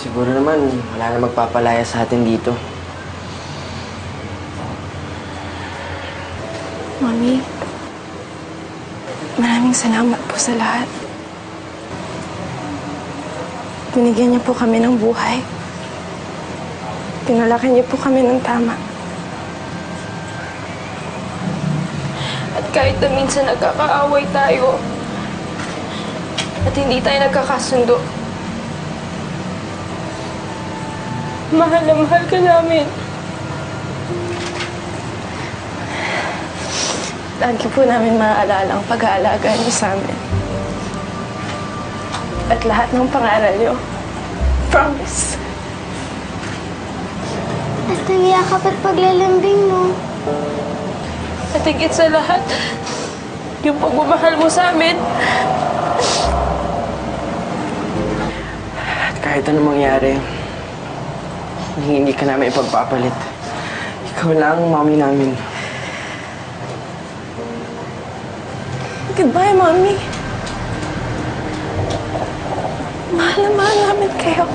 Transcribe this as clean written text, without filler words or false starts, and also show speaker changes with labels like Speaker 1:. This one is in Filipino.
Speaker 1: Siguro naman, wala na magpapalaya sa atin dito.
Speaker 2: Mami, maraming salamat po sa lahat. Binigyan niyo po kami ng buhay. Pinalaki niyo po kami ng tama. At kahit na minsan nagkakaaway tayo at hindi tayo nagkakasundo, mahal na mahal ka namin. Lagi po namin maaalala ang pag-aalaga niyo sa amin. At lahat ng pangaral niyo. Promise.
Speaker 3: At nagyakap at paglalambing mo.
Speaker 2: At higit sa lahat, yung pagmamahal mo sa amin.
Speaker 1: At kahit anong mangyari, hindi ka namin ipagpapalit. Ikaw lang ang mami namin.
Speaker 2: Goodbye, Mommy. Mahal na mahal namin kayo.